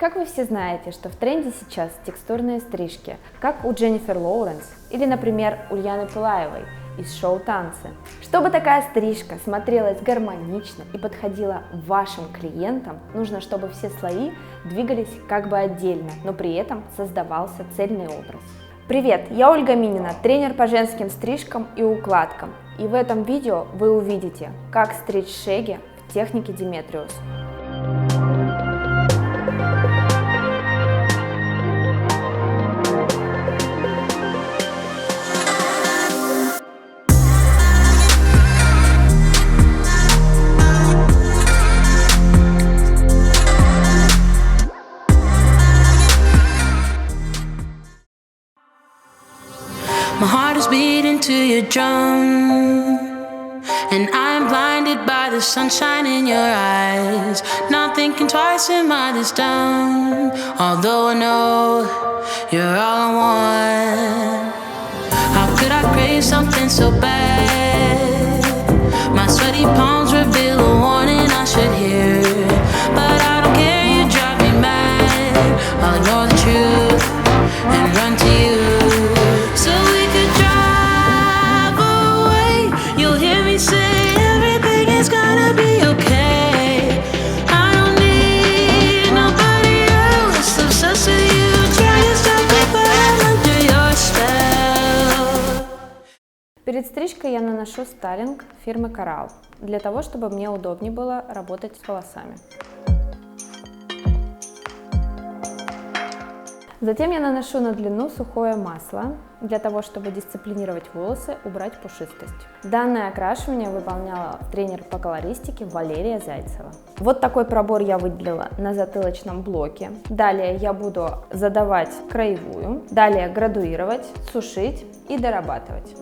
Как вы все знаете, что в тренде сейчас текстурные стрижки, как у Дженнифер Лоуренс или, например, Ульяны Пылаевой из шоу «Танцы». Чтобы такая стрижка смотрелась гармонично и подходила вашим клиентам, нужно, чтобы все слои двигались как бы отдельно, но при этом создавался цельный образ. Привет, я Ольга Минина, тренер по женским стрижкам и укладкам. И в этом видео вы увидите, как стричь шеги в технике Demetrius. My heart is beating to your drum, and I'm blinded by the sunshine in your eyes. Not thinking twice, am I this dumb? Although I know you're all I want. How could I crave something so bad? My sweaty palms reveal a warning I should hear, but I don't care, you drive me mad. I'll ignore the truth and run to you. Say everything is gonna be okay. I don't need nobody else. Obsessed with you, trying to stop me, but I'm under your spell. Перед стрижкой я наношу стайлинг фирмы Coral, для того, чтобы мне удобнее было работать с волосами. Затем я наношу на длину сухое масло, для того, чтобы дисциплинировать волосы, убрать пушистость. Данное окрашивание выполняла тренер по колористике Валерия Зайцева. Вот такой пробор я выделила на затылочном блоке. Далее я буду задавать краевую, далее градуировать, сушить и дорабатывать.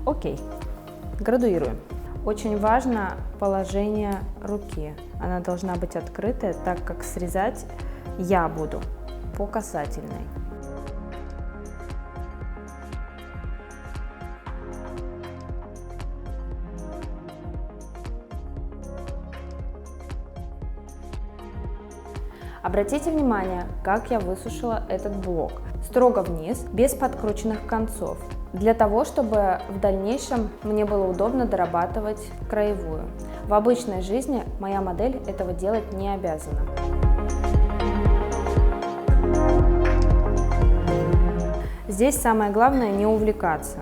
Окей, градуируем. Очень важно положение руки. Она должна быть открытая, так как срезать я буду по касательной. Обратите внимание, как я высушила этот блок. Строго вниз, без подкрученных концов, для того, чтобы в дальнейшем мне было удобно дорабатывать краевую. В обычной жизни моя модель этого делать не обязана. Здесь самое главное не увлекаться.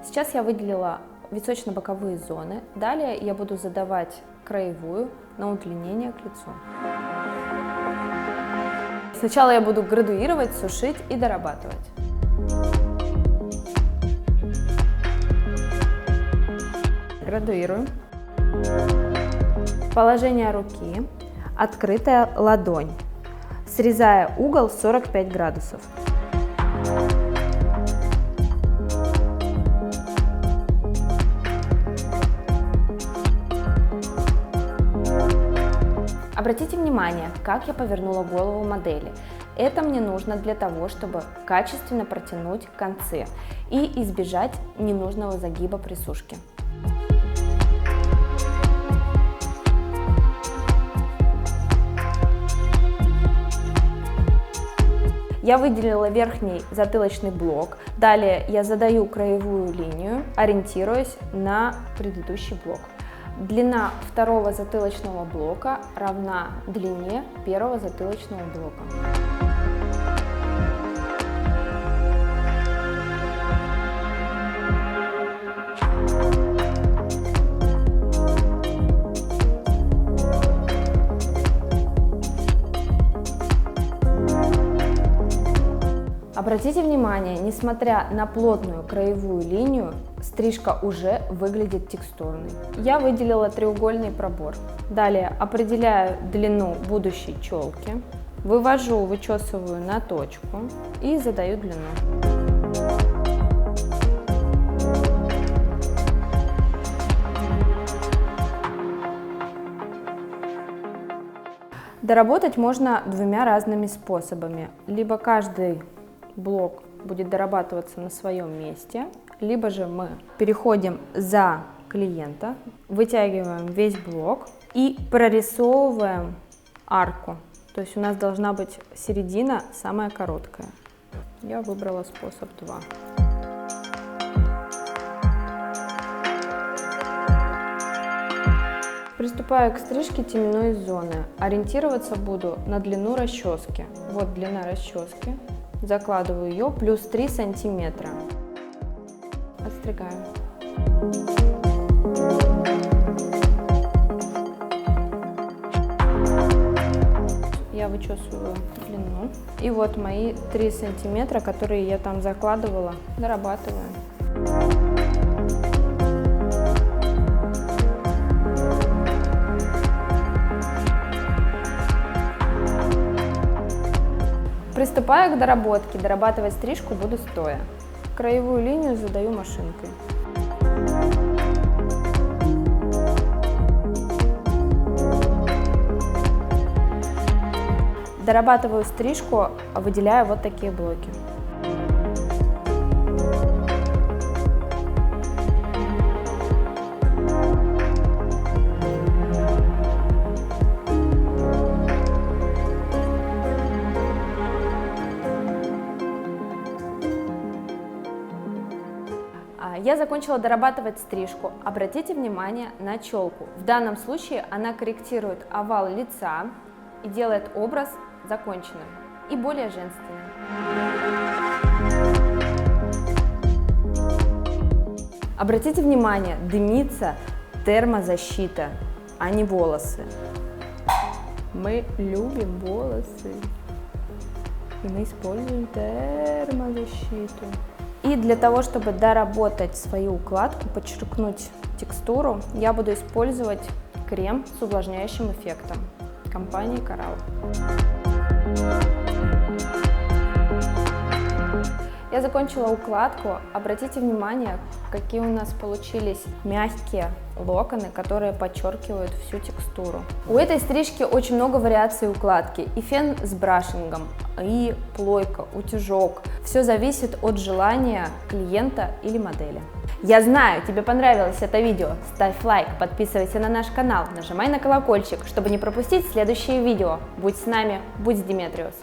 Сейчас я выделила височно-боковые зоны. Далее я буду задавать краевую на удлинение к лицу. Сначала я буду градуировать, сушить и дорабатывать. Градуируем. Положение руки. Открытая ладонь. Срезая угол 45 градусов. Обратите внимание, как я повернула голову модели. Это мне нужно для того, чтобы качественно протянуть концы и избежать ненужного загиба при сушке. Я выделила верхний затылочный блок. Далее я задаю краевую линию, ориентируясь на предыдущий блок. Длина второго затылочного блока равна длине первого затылочного блока. Обратите внимание, несмотря на плотную краевую линию, стрижка уже выглядит текстурной. Я выделила треугольный пробор. Далее определяю длину будущей челки, вычесываю на точку и задаю длину. Доработать можно двумя разными способами. Либо каждый блок будет дорабатываться на своем месте, либо же мы переходим за клиента, вытягиваем весь блок и прорисовываем арку. То есть у нас должна быть середина самая короткая. Я выбрала способ 2. Приступаю к стрижке теменной зоны. Ориентироваться буду на длину расчески. Вот длина расчески. Закладываю ее плюс 3 сантиметра. Отстригаю. Я вычесываю длину. И вот мои 3 сантиметра, которые я там закладывала, дорабатываю. Приступаю к доработке. Дорабатывать стрижку буду стоя. Краевую линию задаю машинкой. Дорабатываю стрижку, выделяя вот такие блоки. Я закончила дорабатывать стрижку. Обратите внимание на челку. В данном случае она корректирует овал лица и делает образ законченным и более женственным. Обратите внимание, дымится термозащита, а не волосы. Мы любим волосы, и мы используем термозащиту. И для того, чтобы доработать свою укладку, подчеркнуть текстуру, я буду использовать крем с увлажняющим эффектом компании Coral. Я закончила укладку. Обратите внимание, какие у нас получились мягкие локоны, которые подчеркивают всю текстуру. У этой стрижки очень много вариаций укладки. И фен с брашингом, и плойка, утюжок. Все зависит от желания клиента или модели. Я знаю, тебе понравилось это видео. Ставь лайк, подписывайся на наш канал, нажимай на колокольчик, чтобы не пропустить следующие видео. Будь с нами, будь с Demetrius.